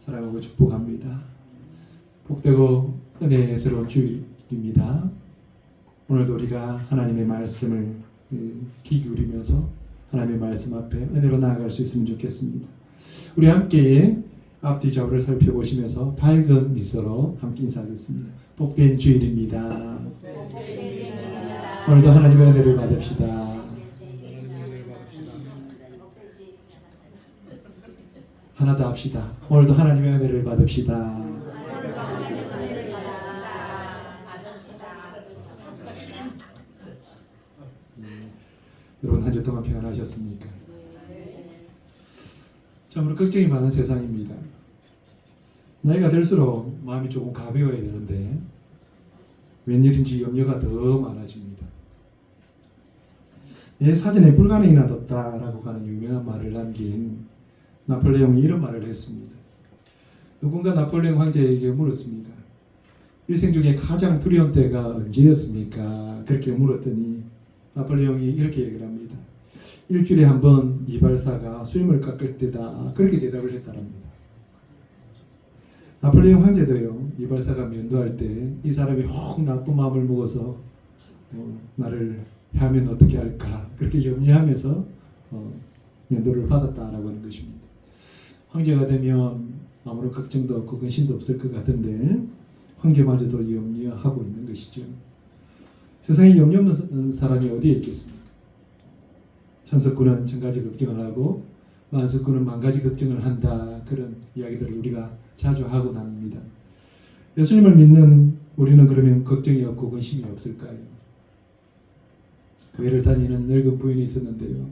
사랑하고 축복합니다. 복되고 은혜의 새로운 주일입니다. 오늘도 우리가 하나님의 말씀을 귀 기울이면서 하나님의 말씀 앞에 은혜로 나아갈 수 있으면 좋겠습니다. 우리 함께 앞뒤 좌우를 살펴보시면서 밝은 미소로 함께 인사하겠습니다. 복된 주일입니다. 오늘도 하나님의 은혜를 받읍시다. 하나 더 합시다. 오늘도 하나님의 은혜를 받읍시다. 여러분 한 주 동안 평안하셨습니까? 참으로 걱정이 많은 세상입니다. 나이가 들수록 마음이 조금 가벼워야 되는데 웬일인지 염려가 더 많아집니다. 내 사전에 불가능이 나뒀다라고 하는 유명한 말을 남긴 나폴레옹이 이런 말을 했습니다. 누군가 나폴레옹 황제에게 물었습니다. 일생 중에 가장 두려운 때가 언제였습니까? 그렇게 물었더니 나폴레옹이 이렇게 얘기를 합니다. 일주일에 한 번 이발사가 수염을 깎을 때다. 그렇게 대답을 했다랍니다. 나폴레옹 황제도요, 이발사가 면도할 때 이 사람이 혹 나쁜 마음을 먹어서 나를 해하면 어떻게 할까 그렇게 염려하면서 면도를 받았다라고 하는 것입니다. 황제가 되면 아무런 걱정도 없고 근심도 없을 것 같은데 황제마저도 염려하고 있는 것이죠. 세상에 염려 없는 사람이 어디에 있겠습니까? 천석군은 천가지 걱정을 하고 만석군은 만가지 걱정을 한다. 그런 이야기들을 우리가 자주 하고 다닙니다. 예수님을 믿는 우리는 그러면 걱정이 없고 근심이 없을까요? 교회를 다니는 늙은 부인이 있었는데요.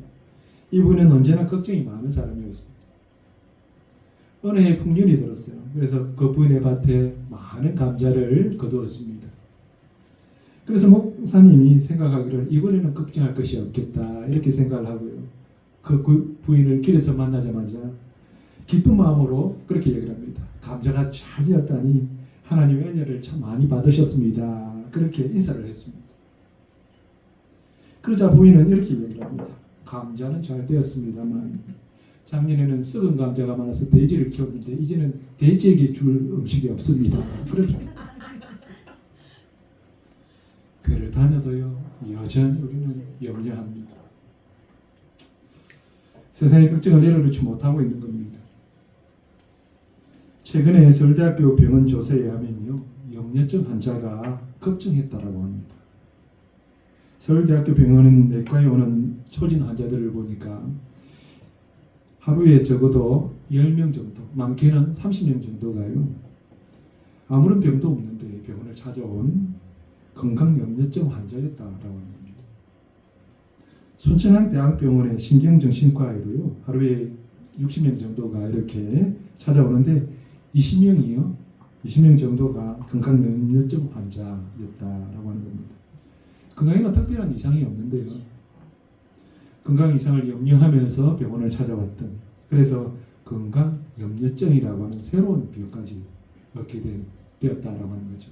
이 부인은 언제나 걱정이 많은 사람이었습니다. 어느 해 풍년이 들었어요. 그래서 그 부인의 밭에 많은 감자를 거두었습니다. 그래서 목사님이 생각하기를 이번에는 걱정할 것이 없겠다 이렇게 생각을 하고요. 그 부인을 길에서 만나자마자 기쁜 마음으로 그렇게 얘기를 합니다. 감자가 잘 되었다니 하나님의 은혜를 참 많이 받으셨습니다. 그렇게 인사를 했습니다. 그러자 부인은 이렇게 얘기를 합니다. 감자는 잘 되었습니다만 작년에는 썩은 감자가 많아서 돼지를 키웠는데 이제는 돼지에게 줄 음식이 없습니다. 그렇게 교회를 다녀도요 여전히 우리는 염려합니다. 세상의 걱정을 내려놓지 못하고 있는 겁니다. 최근에 서울대학교 병원 조사에 의하면요 염려증 환자가 급증했다라고 합니다. 서울대학교 병원은 내과에 오는 초진 환자들을 보니까 하루에 적어도 10명 정도, 많게는 30명 정도가요. 아무런 병도 없는데 병원을 찾아온 건강염려증 환자였다라고 합니다. 순천향대학병원의 신경정신과에도요. 하루에 60명 정도가 이렇게 찾아오는데 20명 정도가 건강염려증 환자였다라고 하는 겁니다. 건강에는 특별한 이상이 없는데요. 건강 이상을 염려하면서 병원을 찾아왔던 그래서 건강염려증이라고 하는 새로운 병까지 얻게 되었다라고 하는 거죠.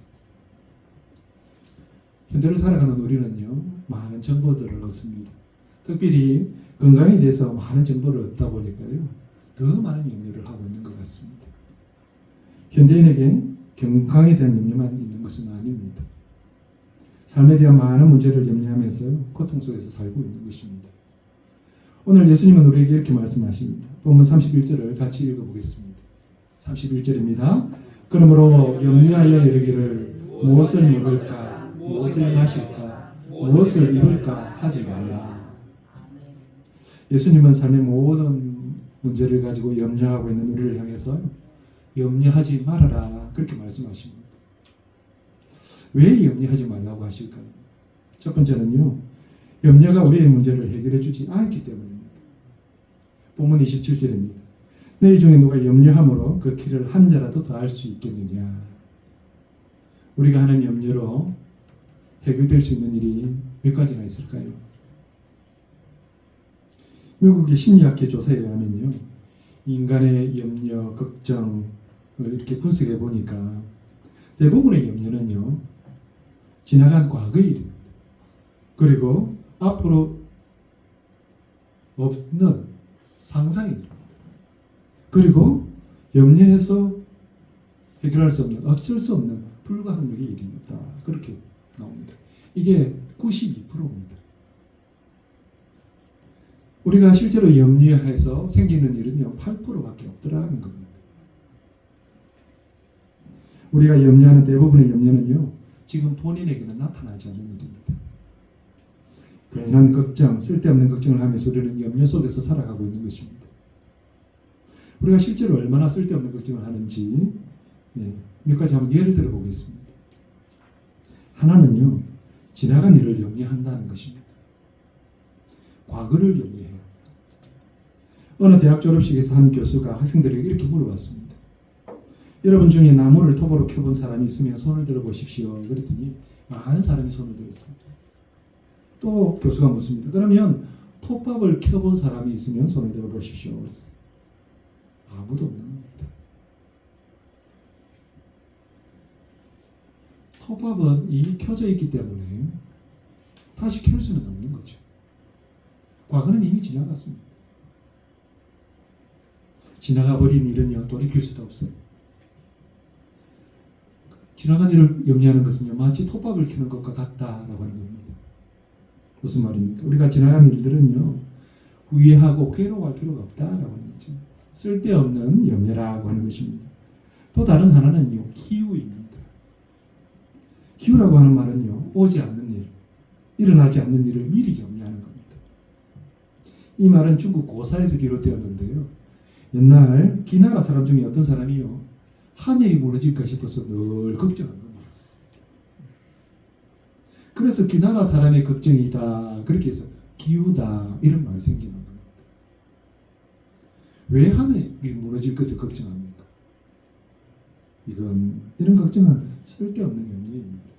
현대를 살아가는 우리는요 많은 정보들을 얻습니다. 특별히 건강에 대해서 많은 정보를 얻다 보니까요 더 많은 염려를 하고 있는 것 같습니다. 현대인에게 건강에 대한 염려만 있는 것은 아닙니다. 삶에 대한 많은 문제를 염려하면서 고통 속에서 살고 있는 것입니다. 오늘 예수님은 우리에게 이렇게 말씀하십니다. 본문 31절을 같이 읽어보겠습니다. 31절입니다. 그러므로 염려하여 이르기를 무엇을 먹을까, 무엇을 마실까, 무엇을 입을까 하지 말라. 예수님은 삶의 모든 문제를 가지고 염려하고 있는 우리를 향해서 염려하지 말아라 그렇게 말씀하십니다. 왜 염려하지 말라고 하실까요? 첫 번째는요. 염려가 우리의 문제를 해결해 주지 않기 때문입니다. 본문 27절입니다. 너희 중에 누가 염려함으로 그 길을 한 자라도 더 할 수 있겠느냐. 우리가 하는 염려로 해결될 수 있는 일이 몇 가지나 있을까요? 미국의 심리학회 조사에 의하면요. 인간의 염려, 걱정을 이렇게 분석해 보니까 대부분의 염려는요. 지나간 과거의 일입니다. 그리고 앞으로 없는 상상입니다. 그리고 염려해서 해결할 수 없는, 어쩔 수 없는 불가항력의 일이었다. 그렇게 나옵니다. 이게 92%입니다. 우리가 실제로 염려해서 생기는 일은요, 8%밖에 없더라는 겁니다. 우리가 염려하는 대부분의 염려는요, 지금 본인에게는 나타나지 않는 일입니다. 괜한 걱정, 쓸데없는 걱정을 하면서 우리는 염려 속에서 살아가고 있는 것입니다. 우리가 실제로 얼마나 쓸데없는 걱정을 하는지 몇 가지 한번 예를 들어 보겠습니다. 하나는요, 지나간 일을 염려한다는 것입니다. 과거를 염려해요. 어느 대학 졸업식에서 한 교수가 학생들에게 이렇게 물어봤습니다. 여러분 중에 나무를 톱으로 켜본 사람이 있으면 손을 들어보십시오. 그랬더니 많은 사람이 손을 들었습니다. 또 교수가 묻습니다. 그러면 톱밥을 켜본 사람이 있으면 손을 들어보십시오. 그랬어요. 아무도 없는 겁니다. 톱밥은 이미 켜져 있기 때문에 다시 켤 수는 없는 거죠. 과거는 이미 지나갔습니다. 지나가 버린 일은요, 돌이킬 수도 없어요. 지나간 일을 염려하는 것은요, 마치 톱밥을 켜는 것과 같다라고 하는 겁니다. 무슨 말입니까? 우리가 지나간 일들은요, 후회하고 괴로워할 필요가 없다라고 하는 거죠. 쓸데없는 염려라고 하는 것입니다. 또 다른 하나는요, 기우입니다. 기우라고 하는 말은요, 오지 않는 일, 일어나지 않는 일을 미리 염려하는 겁니다. 이 말은 중국 고사에서 비롯되었는데요. 옛날 기나라 사람 중에 어떤 사람이요, 하늘이 무너질까 싶어서 늘 걱정한 겁니다. 그래서 기나라 사람의 걱정이다, 그렇게 해서 기우다, 이런 말이 생기는 겁니다. 왜 하늘이 무너질 것을 걱정합니까? 이런 걱정은 쓸데없는 염려입니다.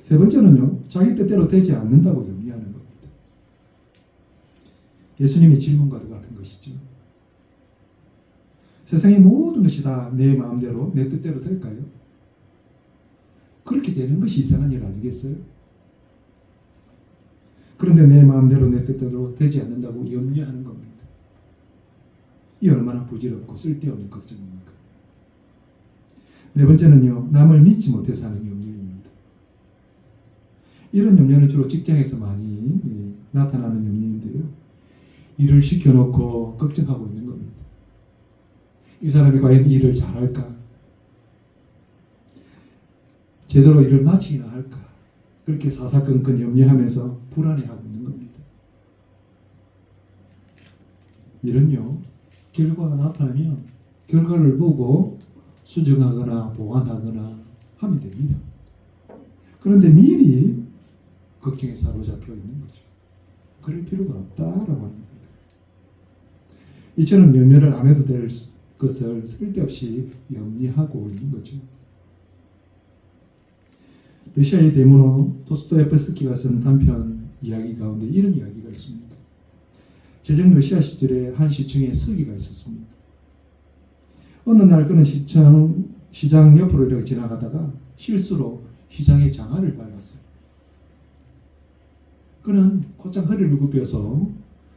세 번째는요, 자기 뜻대로 되지 않는다고 염려하는 겁니다. 예수님의 질문과도 같은 것이죠. 세상의 모든 것이 다 내 마음대로, 내 뜻대로 될까요? 그렇게 되는 것이 이상한 일 아니겠어요? 그런데 내 마음대로, 내 뜻대로 되지 않는다고 염려하는 겁니다. 이 얼마나 부질없고 쓸데없는 걱정입니까? 네 번째는요, 남을 믿지 못해서 하는 염려입니다. 이런 염려는 주로 직장에서 많이 나타나는 염려인데요. 일을 시켜놓고 걱정하고 있는 겁니다. 이 사람이 과연 일을 잘할까? 제대로 일을 마치기나 할까? 그렇게 사사건건 염려하면서 불안해하고 있는 겁니다. 이런요, 결과가 나타나면 결과를 보고 수정하거나 보완하거나 하면 됩니다. 그런데 미리 걱정에 사로잡혀 있는 거죠. 그럴 필요가 없다라고 하는 겁니다. 이처럼 염려를 안 해도 될 것을 쓸데없이 염려하고 있는 거죠. 러시아의 대문호 도스토옙스키가 쓴 단편 이야기 가운데 이런 이야기가 있습니다. 제정 러시아 시절에 한 시청에 서기가 있었습니다. 어느 날 그는 시장 옆으로 이렇게 지나가다가 실수로 시장의 장화를 밟았어요. 그는 곧장 허리를 굽혀서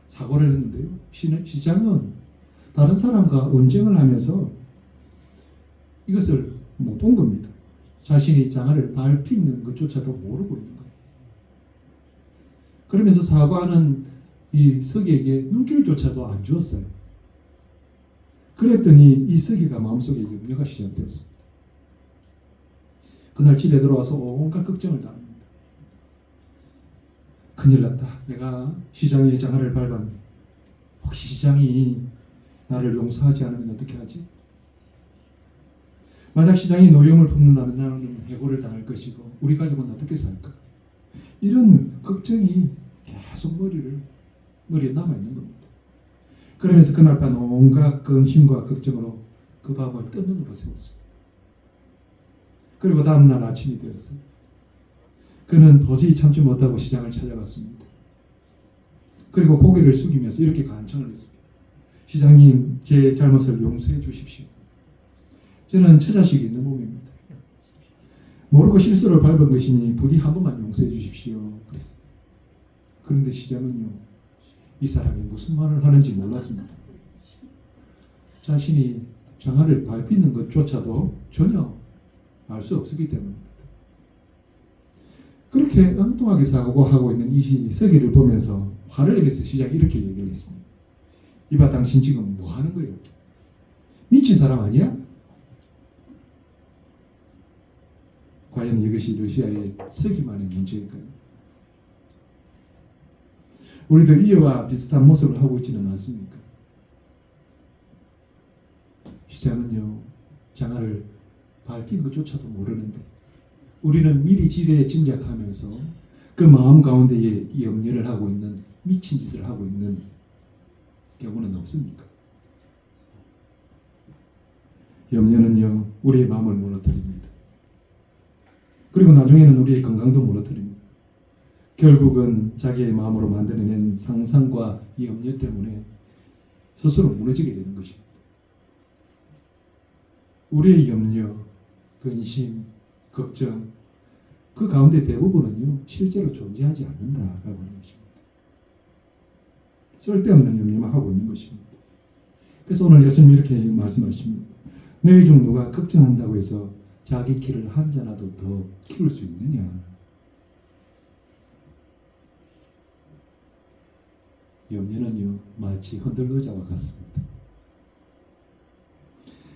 사고를 했는데요. 시장은 다른 사람과 언쟁을 하면서 이것을 못 본 겁니다. 자신이 장화를 밟히는 것조차도 모르고 있는 거예요. 그러면서 사과하는 이 서기에게 눈길조차도 안 주었어요. 그랬더니 이 서기가 마음속에 염려가 시작되었습니다. 그날 집에 들어와서 온갖 걱정을 다 합니다. 큰일 났다. 내가 시장의 장화를 밟았네. 혹시 시장이 나를 용서하지 않으면 어떻게 하지? 만약 시장이 노여움을 품는다면 나는 해고를 당할 것이고 우리 가족은 어떻게 살까? 이런 걱정이 계속 머리에 남아있는 겁니다. 그러면서 그날 밤 온갖 근심과 걱정으로 그 밤을 뜬 눈으로 세웠습니다. 그리고 다음날 아침이 되었어요. 그는 도저히 참지 못하고 시장을 찾아갔습니다. 그리고 고개를 숙이면서 이렇게 간청을 했습니다. 시장님, 제 잘못을 용서해 주십시오. 저는 처자식이 있는 몸입니다. 모르고 실수를 밟은 것이니 부디 한 번만 용서해 주십시오. 그랬어요. 그런데 시장은요, 이 사람이 무슨 말을 하는지 몰랐습니다. 자신이 장화를 밟히는 것조차도 전혀 알 수 없었기 때문입니다. 그렇게 엉뚱하게 사고하고 있는 이 서기를 보면서 화를 내면서 시장이 이렇게 얘기를 했습니다. 이봐, 당신 지금 뭐 하는 거예요? 미친 사람 아니야? 과연 이것이 러시아의 서기만의 문제일까요? 우리도 이와 비슷한 모습을 하고 있지는 않습니까? 시장은요, 장화를 밟힌 것조차도 모르는데 우리는 미리 지레 짐작하면서 그 마음 가운데에 염려를 하고 있는, 미친 짓을 하고 있는 경우는 없습니까? 염려는요, 우리의 마음을 무너뜨립니다. 그리고 나중에는 우리의 건강도 무너뜨립니다. 결국은 자기의 마음으로 만들어낸 상상과 염려 때문에 스스로 무너지게 되는 것입니다. 우리의 염려, 근심, 걱정, 그 가운데 대부분은요, 실제로 존재하지 않는다라고 하는 것입니다. 쓸데없는 염려만 하고 있는 것입니다. 그래서 오늘 예수님이 이렇게 말씀하십니다. 너희 중 누가 걱정한다고 해서 자기 키를 한 자라도 더 키울 수 있느냐? 염려는요, 마치 흔들의자와 같습니다.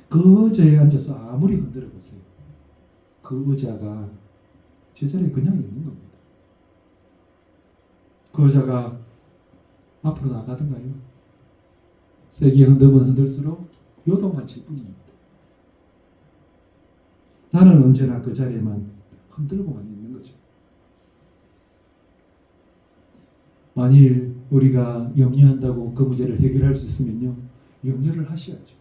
그 의자에 앉아서 아무리 흔들어 보세요. 그 의자가 제자리에 그냥 있는 겁니다. 그 의자가 앞으로 나가든가요? 세게 흔들면 흔들수록 요동만 칠 뿐입니다. 나는 언제나 그 자리에만 흔들고만 있는 거죠. 만일 우리가 염려한다고 그 문제를 해결할 수 있으면요, 염려를 하셔야죠.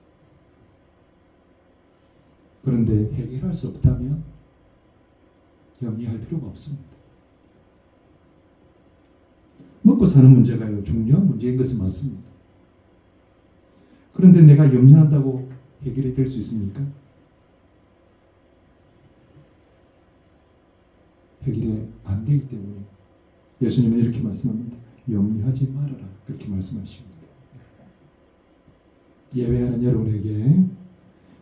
그런데 해결할 수 없다면 염려할 필요가 없습니다. 먹고 사는 문제가요, 중요한 문제인 것은 맞습니다. 그런데 내가 염려한다고 해결이 될 수 있습니까? 해결이 안 되기 때문에 예수님은 이렇게 말씀합니다. 염려하지 말아라. 그렇게 말씀하십니다. 예배하는 여러분에게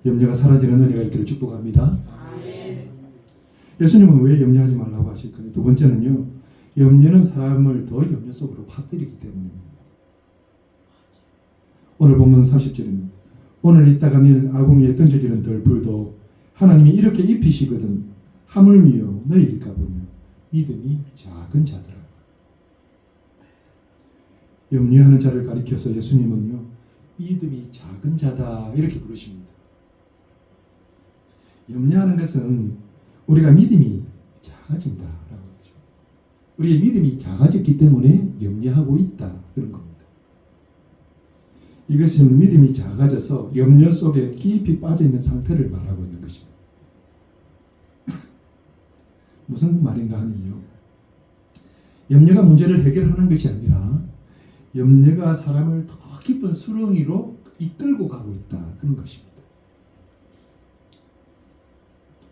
염려가 사라지는 은혜가 있기를 축복합니다. 아멘. 예수님은 왜 염려하지 말라고 하실까요? 두 번째는요, 염려는 사람을 더 염려 속으로 빠뜨리기 때문입니다. 오늘 본문 30절입니다. 오늘 있다가 내일 아궁이에 던져지는 덜불도 하나님이 이렇게 입히시거든 하물며 너희일까 보며 믿음이 작은 자들아. 염려하는 자를 가리켜서 예수님은요, 믿음이 작은 자다 이렇게 부르십니다. 염려하는 것은 우리가 믿음이 작아진다라고 하죠. 우리의 믿음이 작아졌기 때문에 염려하고 있다 그런 겁니다. 이것은 믿음이 작아져서 염려 속에 깊이 빠져 있는 상태를 말하고 있는 것입니다. 무슨 말인가 하면요, 염려가 문제를 해결하는 것이 아니라 염려가 사람을 더 깊은 수렁이로 이끌고 가고 있다 그런 것입니다.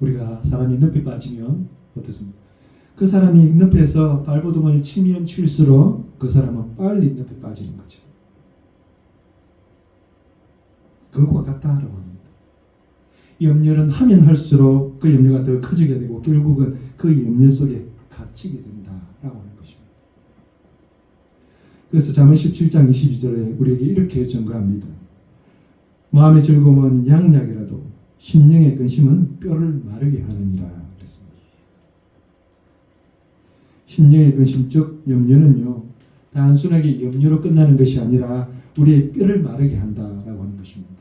우리가 사람이 늪에 빠지면 어떻습니까? 그 사람이 늪에서 발버둥을 치면 칠수록 그 사람은 빨리 늪에 빠지는 거죠. 그것과 같다라고 합니다. 염려는 하면 할수록 그 염려가 더 커지게 되고 결국은 그 염려 속에 갇히게 된다라고 하는 것입니다. 그래서 잠언 17장 22절에 우리에게 이렇게 증거합니다. 마음의 즐거움은 양약이라도 심령의 근심은 뼈를 마르게 하느니라 그랬습니다. 심령의 근심 즉 염려는요, 단순하게 염려로 끝나는 것이 아니라 우리의 뼈를 마르게 한다라고 하는 것입니다.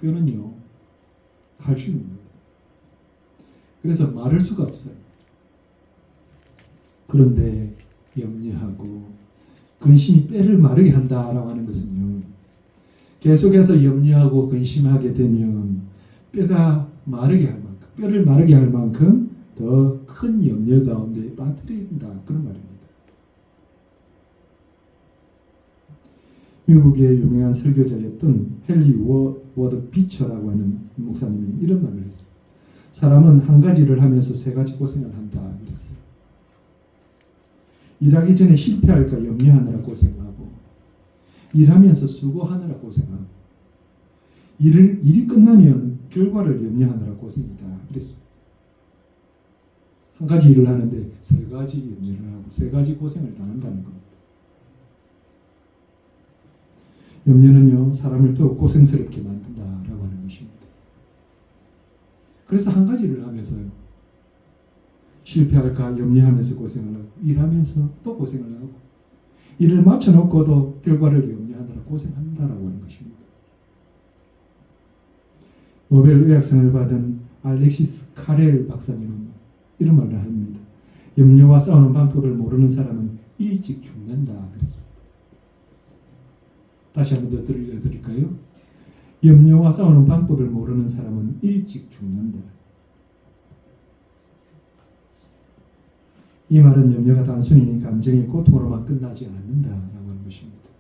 뼈는요, 칼슘입니다. 그래서 마를 수가 없어요. 그런데 염려하고 근심이 뼈를 마르게 한다라고 하는 것은요, 계속해서 염려하고 근심하게 되면 뼈가 마르게 할 만큼, 뼈를 마르게 할 만큼 더 큰 염려 가운데 빠뜨린다 그런 말입니다. 미국의 유명한 설교자였던 헨리 워드 비처라고 하는 목사님이 이런 말을 했어요. 사람은 한 가지를 하면서 세 가지 고생을 한다 그랬어요. 일하기 전에 실패할까 염려하느라 고생하고, 일하면서 수고하느라 고생하고, 일이 끝나면 결과를 염려하느라 고생이다. 그랬습니다. 한 가지 일을 하는데 세 가지 염려를 하고 세 가지 고생을 당한다는 겁니다. 염려는요, 사람을 더욱 고생스럽게 만든다라고 하는 것입니다. 그래서 한 가지 일을 하면서요, 실패할까 염려하면서 고생을 하고, 일하면서 또 고생을 하고, 일을 마쳐놓고도 결과를 염려하느라 고생한다라고 하는 것입니다. 노벨 의학상을 받은 알렉시스 카렐 박사님은 이런 말을 합니다. 염려와 싸우는 방법을 모르는 사람은 일찍 죽는다 그랬습니다. 다시 한 번 더 들려드릴까요? 염려와 싸우는 방법을 모르는 사람은 일찍 죽는다. 이 말은 염려가 단순히 감정의 고통으로만 끝나지 않는다라고 하는 것입니다.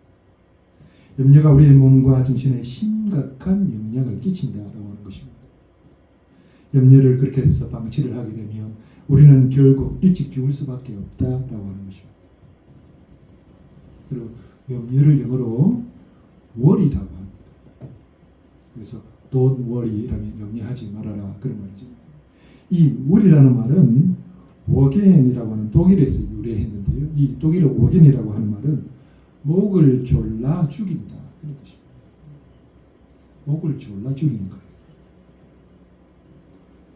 염려가 우리의 몸과 정신에 심각한 영향을 끼친다라고 하는 것입니다. 염려를 그렇게 해서 방치를 하게 되면 우리는 결국 일찍 죽을 수밖에 없다라고 하는 것입니다. 그리고 염려를 영어로 worry라고 합니다. 그래서 don't worry라면 염려하지 말아라 그런 말이죠. 이 worry라는 말은 워겐이라고 하는 독일에서 유래했는데요. 이 독일의 워겐이라고 하는 말은 목을 졸라 죽인다 그런 뜻입니다. 목을 졸라 죽이는 거예요.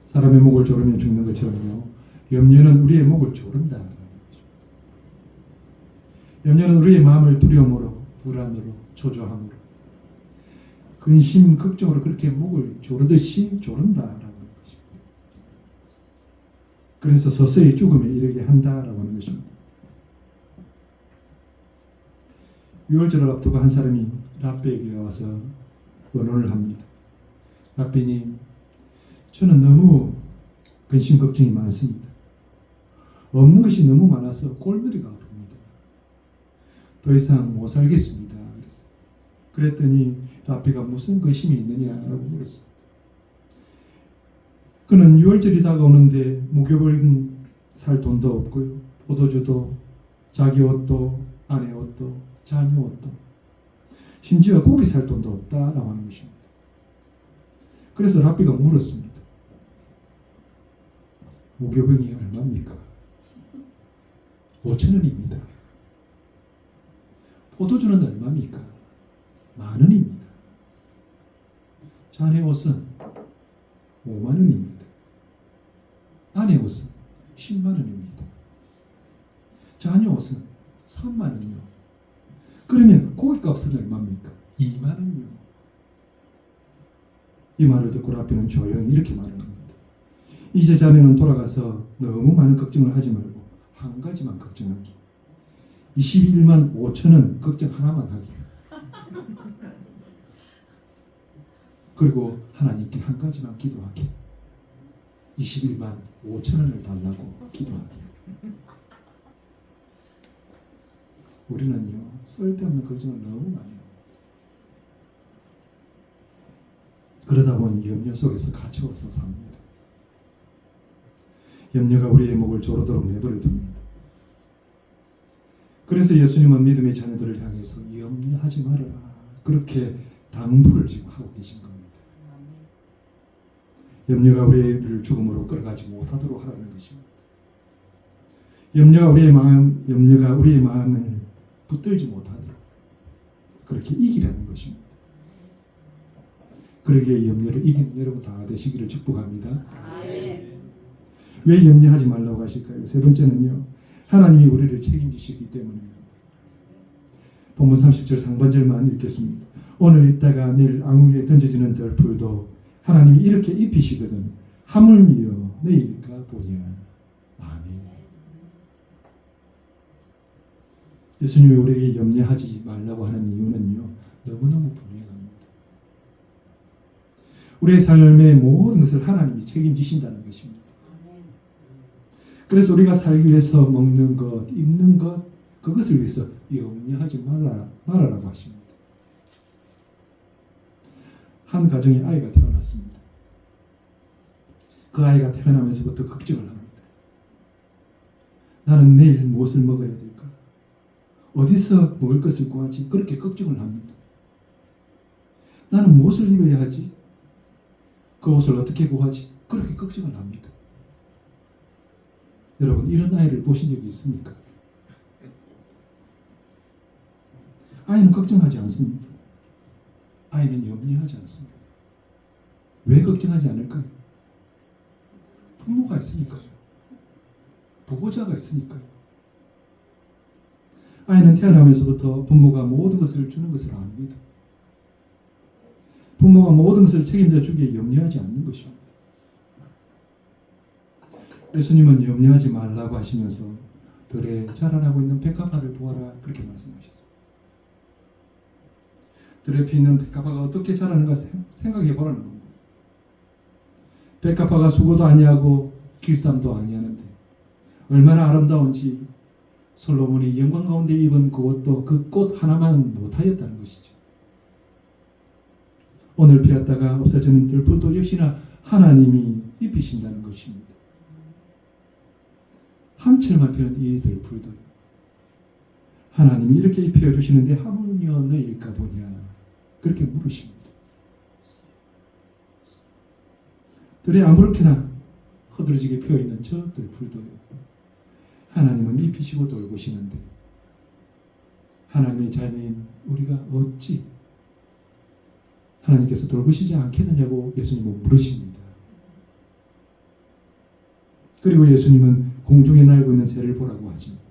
사람의 목을 조르면 죽는 것처럼요, 염려는 우리의 목을 조른다. 염려는 우리의 마음을 두려움으로, 불안으로, 초조함으로, 근심, 걱정으로 그렇게 목을 조르듯이 조른다라고 하는 것입니다. 그래서 서서히 죽음에 이르게 한다라고 하는 것입니다. 6월절을 앞두고 한 사람이 랍비에게 와서 원언을 합니다. 랍비님, 저는 너무 근심 걱정이 많습니다. 없는 것이 너무 많아서 꼴머리가 아픕니다. 더 이상 못 살겠습니다. 그랬더니 랍비가 무슨 근심이 있느냐라고 물었습니다. 그는 6월절이 다가오는데 무교벌 살 돈도 없고요, 포도주도, 자기 옷도, 아내 옷도, 자녀 옷도, 심지어 고기 살 돈도 없다라고 하는 것입니다. 그래서 랍비가 물었습니다. 무교병이 얼마입니까? 5,000원입니다. 포도주는 얼마입니까? 10,000원입니다. 자네 옷은 50,000원입니다. 아내 옷은 100,000원입니다. 자녀 옷은 30,000원이요. 그러면 고깃값은 얼마입니까? 20,000원이요. 이 말을 듣고 랍비는 조용히 이렇게 말을 합니다. 이제 자네는 돌아가서 너무 많은 걱정을 하지 말고 한 가지만 걱정하기. 21만 5천원 걱정 하나만 하기. 그리고 하나님께 한 가지만 기도하기. 21만 5천원을 달라고 기도하기. 우리는요, 쓸데없는 걱정을 너무 많이 해요. 그러다 보니 염려 속에서 갇혀서 삽니다. 염려가 우리의 목을 조르도록 내버려 둡니다. 그래서 예수님은 믿음의 자녀들을 향해서 염려하지 말아라, 그렇게 당부를 지금 하고 계신 겁니다. 염려가 우리를 죽음으로 끌어가지 못하도록 하라는 것입니다. 염려가 우리의 마음을 붙들지 못하도록 그렇게 이기라는 것입니다. 그러기에 염려를 이기는 여러분 다 되시기를 축복합니다. 아멘. 왜 염려하지 말라고 하실까요? 세 번째는요, 하나님이 우리를 책임지시기 때문입니다. 본문 30절 상반절만 읽겠습니다. 오늘 있다가 내일 앙흑에 던져지는 덜풀도 하나님이 이렇게 입히시거든 하물며 내일까 보냐. 아멘. 예수님이 우리에게 염려하지 말라고 하는 이유는요, 너무너무 분명합니다. 우리의 삶의 모든 것을 하나님이 책임지신다는 것입니다. 그래서 우리가 살기 위해서 먹는 것, 입는 것, 그것을 위해서 염려하지 말아라고 하십니다. 한 가정에 아이가 태어났습니다. 그 아이가 태어나면서부터 걱정을 합니다. 나는 내일 무엇을 먹어야 될까? 어디서 먹을 것을 구하지? 그렇게 걱정을 합니다. 나는 무엇을 입어야 하지? 그 옷을 어떻게 구하지? 그렇게 걱정을 합니다. 여러분, 이런 아이를 보신 적이 있습니까? 아이는 걱정하지 않습니다. 아이는 염려하지 않습니다. 왜 걱정하지 않을까요? 부모가 있으니까요. 보호자가 있으니까요. 아이는 태어나면서부터 부모가 모든 것을 주는 것을 압니다. 부모가 모든 것을 책임져 주기에 염려하지 않는 것입니다. 예수님은 염려하지 말라고 하시면서 들에 자라나고 있는 백합화를 보아라 그렇게 말씀하셨습니다. 들에 피는 백합화가 어떻게 자라는가 생각해 보라는 겁니다. 백합화가 수고도 아니하고 길쌈도 아니하는데 얼마나 아름다운지 솔로몬이 영광 가운데 입은 그 옷도 그 꽃 하나만 못하였다는 것이죠. 오늘 피었다가 없어지는 들풀도 역시나 하나님이 입히신다는 것입니다. 한철만 피는 이 들풀도 하나님이 이렇게 입혀주시는데 하물며 너일까 보냐 그렇게 물으십니다. 들에 아무렇게나 허드러지게 피어있는 저 들풀도요. 하나님은 입히시고 돌보시는데 하나님의 자녀인 우리가 어찌 하나님께서 돌보시지 않겠느냐고 예수님은 물으십니다. 그리고 예수님은 공중에 날고 있는 새를 보라고 하십니다.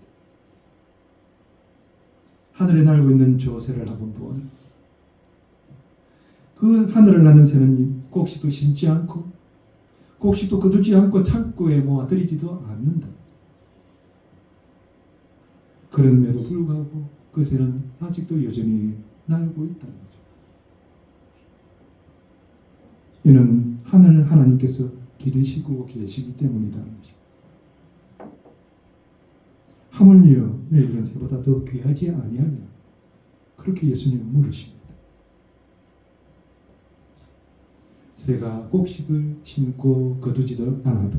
하늘에 날고 있는 저 새를 한번 보아라. 그 하늘을 나는 새는 곡식도 심지 않고 곡식도 거두지 않고 창고에 모아들이지도 않는다. 그럼에도 불구하고 그 새는 아직도 여전히 날고 있다는 거죠. 이는 하늘 하나님께서 기르시고 계시기 때문이라는 것입니다. 하물며 너희들은 새보다 더 귀하지 아니하냐? 그렇게 예수님은 물으십니다. 새가 곡식을 심고 거두지도 않아도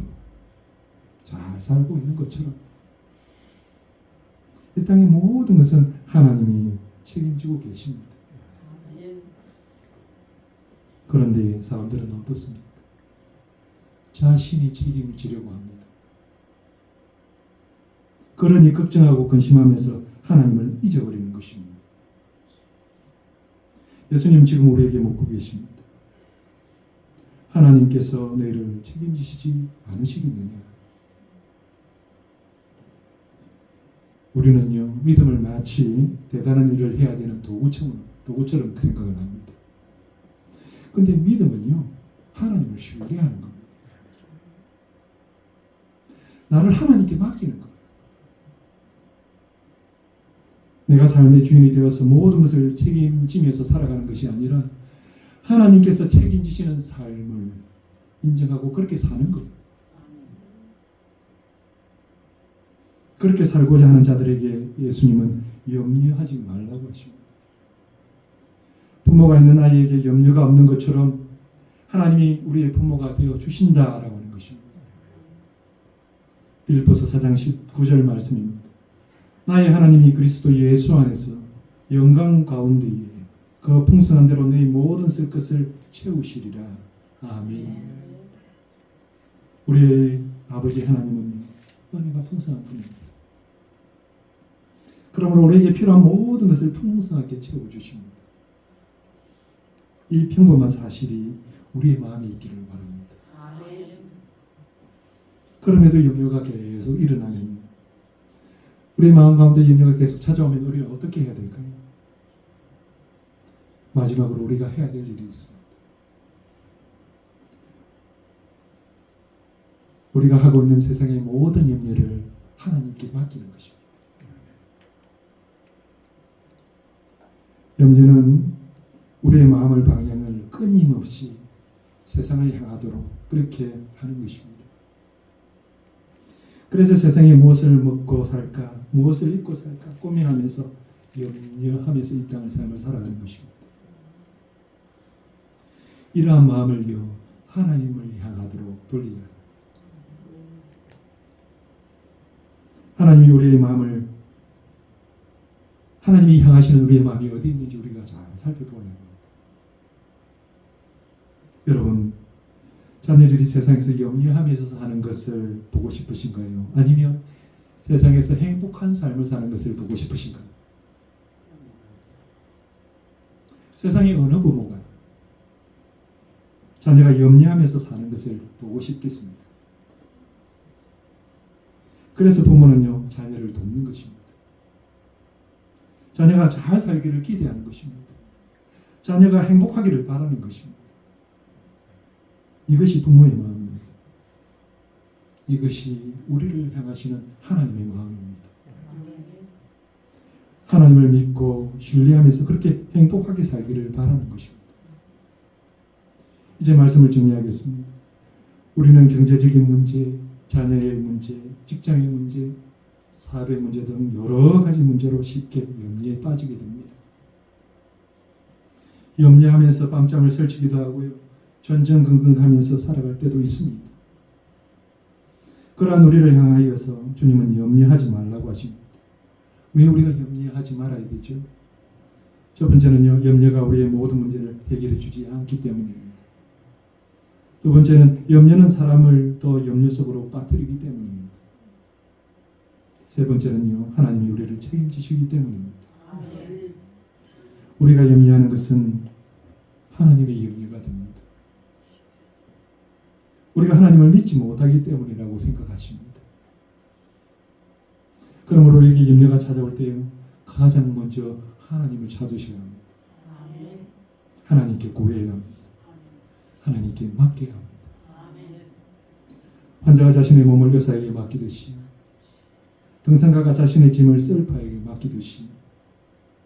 잘 살고 있는 것처럼 이 땅의 모든 것은 하나님이 책임지고 계십니다. 그런데 사람들은 어떻습니까? 자신이 책임지려고 합니다. 그러니 걱정하고 근심하면서 하나님을 잊어버리는 것입니다. 예수님 지금 우리에게 묻고 계십니다. 하나님께서 너희를 책임지시지 않으시겠느냐? 우리는요, 믿음을 마치 대단한 일을 해야 되는 도구처럼 생각을 합니다. 근데 믿음은요, 하나님을 신뢰하는 겁니다. 나를 하나님께 맡기는 거예요. 내가 삶의 주인이 되어서 모든 것을 책임지면서 살아가는 것이 아니라 하나님께서 책임지시는 삶을 인정하고 그렇게 사는 거예요. 그렇게 살고자 하는 자들에게 예수님은 염려하지 말라고 하십니다. 부모가 있는 아이에게 염려가 없는 것처럼 하나님이 우리의 부모가 되어 주신다라고 하는 것입니다. 빌립보서 4장 19절 말씀입니다. 나의 하나님이 그리스도 예수 안에서 영광 가운데에 그 풍성한 대로 너희 모든 쓸 것을 채우시리라. 아멘. 우리의 아버지 하나님은 은혜가 풍성한 분입니다. 그러므로 우리에게 필요한 모든 것을 풍성하게 채워주십니다. 이 평범한 사실이 우리의 마음에 있기를 바랍니다. 아멘. 그럼에도 염려가 계속 일어나면 우리의 마음 가운데 염려가 계속 찾아오면 우리가 어떻게 해야 될까요? 마지막으로 우리가 해야 될 일이 있습니다. 우리가 하고 있는 세상의 모든 염려를 하나님께 맡기는 것입니다. 염려는 우리의 마음을 방향을 끊임없이 세상을 향하도록 그렇게 하는 것입니다. 그래서 세상에 무엇을 먹고 살까, 무엇을 입고 살까 고민하면서 염려하면서 이 땅을 삶을 살아가는 것입니다. 이러한 마음을요, 하나님을 향하도록 돌리라. 하나님이 우리의 마음을, 하나님이 향하시는 우리의 마음이 어디 있는지 우리가 잘 살펴보아야 합니다. 여러분, 자녀들이 세상에서 염려하면서 사는 것을 보고 싶으신가요? 아니면 세상에서 행복한 삶을 사는 것을 보고 싶으신가요? 세상의 어느 부모가 자녀가 염려하면서 사는 것을 보고 싶겠습니까? 그래서 부모는요, 자녀를 돕는 것입니다. 자녀가 잘 살기를 기대하는 것입니다. 자녀가 행복하기를 바라는 것입니다. 이것이 부모의 마음입니다. 이것이 우리를 향하시는 하나님의 마음입니다. 하나님을 믿고 신뢰하면서 그렇게 행복하게 살기를 바라는 것입니다. 이제 말씀을 정리하겠습니다. 우리는 경제적인 문제, 자녀의 문제, 직장의 문제, 사업의 문제 등 여러 가지 문제로 쉽게 염려에 빠지게 됩니다. 염려하면서 밤잠을 설치기도 하고요. 전전긍긍하면서 살아갈 때도 있습니다. 그러한 우리를 향하여서 주님은 염려하지 말라고 하십니다. 왜 우리가 염려하지 말아야 되죠? 첫 번째는요, 염려가 우리의 모든 문제를 해결해 주지 않기 때문입니다. 두 번째는 염려는 사람을 더 염려 속으로 빠뜨리기 때문입니다. 세 번째는요, 하나님이 우리를 책임지시기 때문입니다. 우리가 염려하는 것은 하나님의 염려가 됩니다. 우리가 하나님을 믿지 못하기 때문이라고 생각하십니다. 그러므로 우리에게 염려가 찾아올 때요, 가장 먼저 하나님을 찾으셔야 합니다. 하나님께 구해야 합니다. 하나님께 맡겨야 합니다. 환자가 자신의 몸을 의사에게 맡기듯이, 등산가가 자신의 짐을 셀파에게 맡기듯이,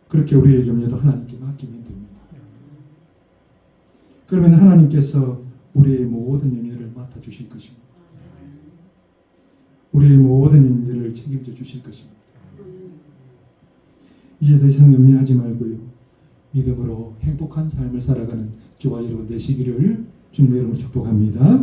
그렇게 우리의 염려도 하나님께 맡기면 됩니다. 그러면 하나님께서 우리의 모든 염려를 맡아주실 것입니다. 우리의 모든 염려를 책임져 주실 것입니다. 이제 더 이상 염려하지 말고요, 믿음으로 행복한 삶을 살아가는 저와 여러분 되시기를 주님의 이름으로 축복합니다.